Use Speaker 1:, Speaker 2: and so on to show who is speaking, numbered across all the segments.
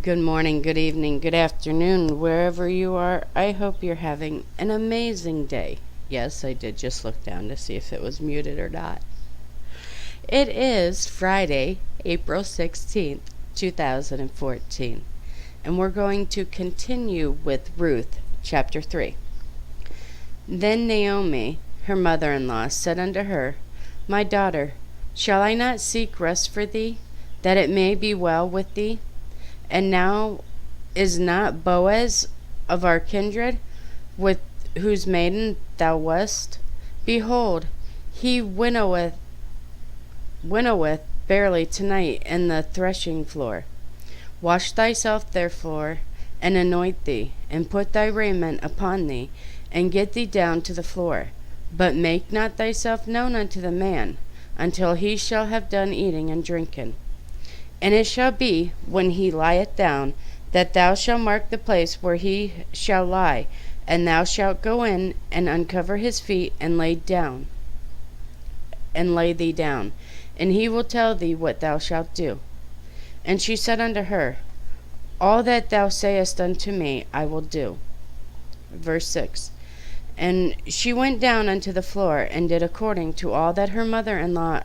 Speaker 1: Good morning, good evening, good afternoon, wherever you are. I hope you're having an amazing day. Yes, I did just look down to see if it was muted or not. It is Friday, April 16th, 2014, and we're going to continue with Ruth Chapter 3. Then Naomi, her mother-in-law, said unto her, My daughter, shall I not seek rest for thee, that it may be well with thee? And now is not Boaz of our kindred, with whose maiden thou wast? Behold, he winnoweth barley tonight in the threshing floor. Wash thyself therefore, and anoint thee, and put thy raiment upon thee, and get thee down to the floor. But make not thyself known unto the man, until he shall have done eating and drinking. And it shall be, when he lieth down, that thou shalt mark the place where he shall lie, and thou shalt go in and uncover his feet, and lay thee down. And he will tell thee what thou shalt do. And she said unto her, All that thou sayest unto me I will do. Verse 6. And she went down unto the floor, and did according to all that her mother-in-law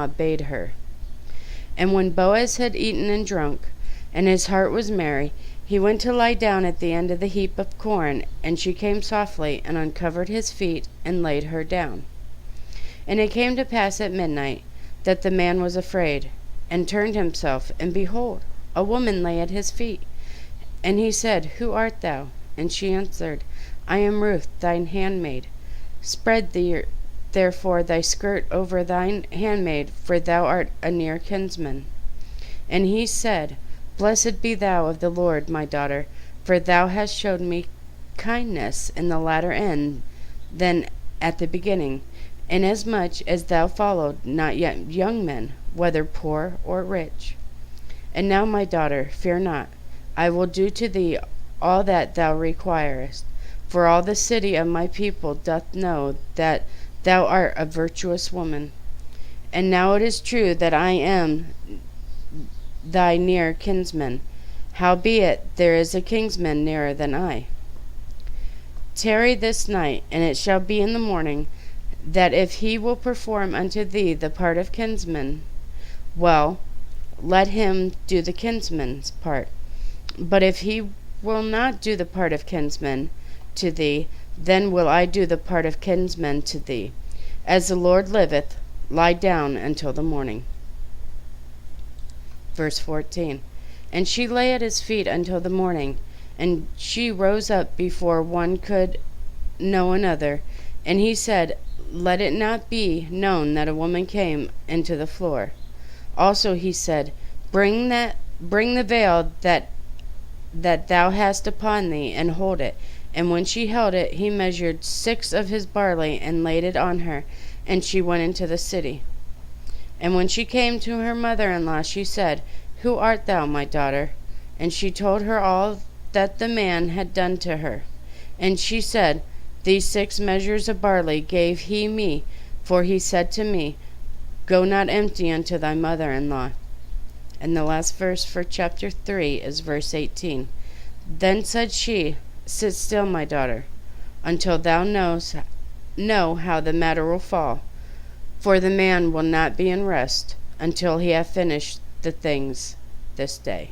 Speaker 1: bade her. And when Boaz had eaten and drunk, and his heart was merry, he went to lie down at the end of the heap of corn, and she came softly, and uncovered his feet, and laid her down. And it came to pass at midnight, that the man was afraid, and turned himself, and behold, a woman lay at his feet. And he said, Who art thou? And she answered, I am Ruth, thine handmaid. Spread therefore thy skirt over thine handmaid, for thou art a near kinsman. And he said, Blessed be thou of the Lord, my daughter, for thou hast showed me kindness in the latter end than at the beginning, inasmuch as thou followed not yet young men, whether poor or rich. And now, my daughter, fear not, I will do to thee all that thou requirest, for all the city of my people doth know that thou art a virtuous woman. And now it is true that I am thy near kinsman. Howbeit there is a kinsman nearer than I. Tarry this night, and it shall be in the morning, that if he will perform unto thee the part of kinsman, well, let him do the kinsman's part. But if he will not do the part of kinsman to thee, then will I do the part of kinsman to thee. As the Lord liveth, lie down until the morning. Verse 14. And she lay at his feet until the morning, and she rose up before one could know another. And he said, Let it not be known that a woman came into the floor. Also he said, Bring the veil that thou hast upon thee, and hold it. And when she held it, he measured 6 of his barley, and laid it on her, and she went into the city. And when she came to her mother-in-law, she said, Who art thou, my daughter? And she told her all that the man had done to her. And she said, These 6 measures of barley gave he me, for he said to me, Go not empty unto thy mother-in-law. And the last verse for chapter 3 is verse 18. Then said she, Sit still, my daughter, until thou know how the matter will fall. For the man will not be in rest until he have finished the thing this day.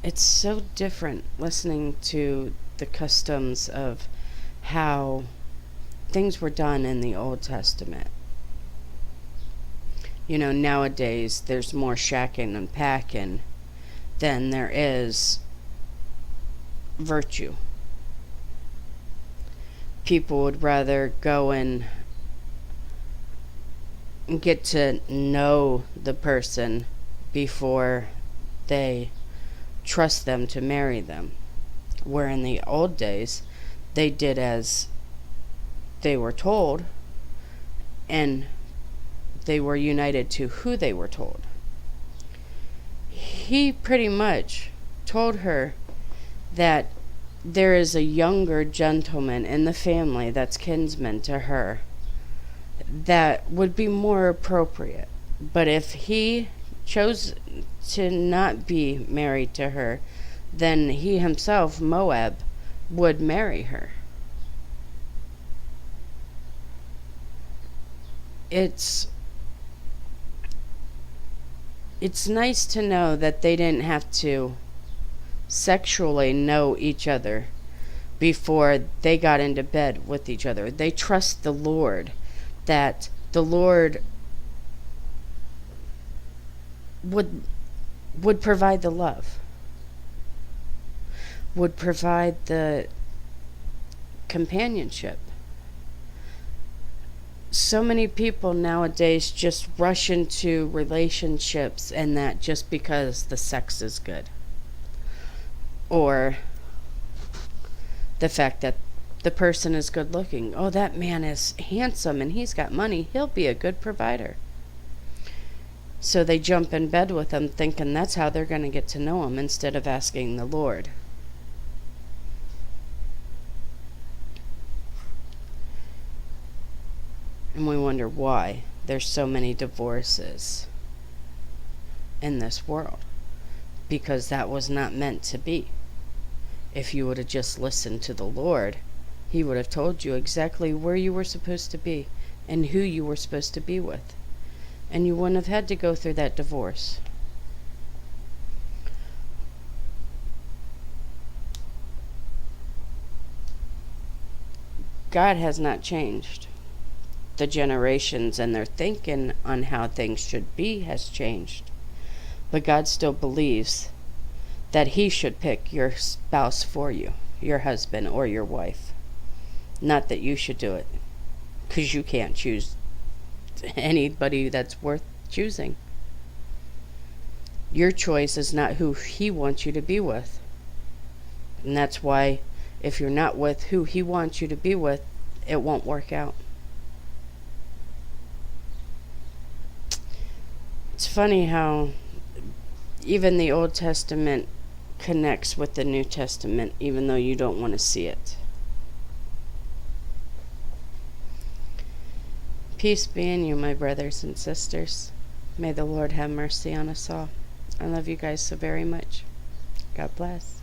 Speaker 1: It's so different listening to the customs of how things were done in the Old Testament. Nowadays there's more shacking and packing than there is virtue. People would rather go and get to know the person before they trust them to marry them. Where in the old days, they did as they were told, and they were united to who they were told. He pretty much told her that there is a younger gentleman in the family that's kinsman to her that would be more appropriate. But if he chose to not be married to her, then he himself, Moab, would marry her. It's it's nice to know that they didn't have to sexually know each other before they got into bed with each other. They trust the Lord, that the Lord would would provide the love, would provide the companionship. So many people nowadays just rush into relationships, and that just because the sex is good, or the fact that the person is good looking. Oh, that man is handsome and he's got money. He'll be a good provider. So they jump in bed with him thinking that's how they're going to get to know him instead of asking the Lord. And we wonder why there's so many divorces in this world. Because that was not meant to be. If you would have just listened to the Lord, He would have told you exactly where you were supposed to be and who you were supposed to be with. And you wouldn't have had to go through that divorce. God has not changed. The generations and their thinking on how things should be has changed. But God still believes that He should pick your spouse for you, your husband or your wife. Not that you should do it, because you can't choose anybody that's worth choosing. Your choice is not who He wants you to be with. And that's why if you're not with who He wants you to be with, it won't work out. It's funny how even the Old Testament connects with the New Testament, even though you don't want to see it. Peace be in you, my brothers and sisters. May the Lord have mercy on us all. I love you guys so very much. God bless.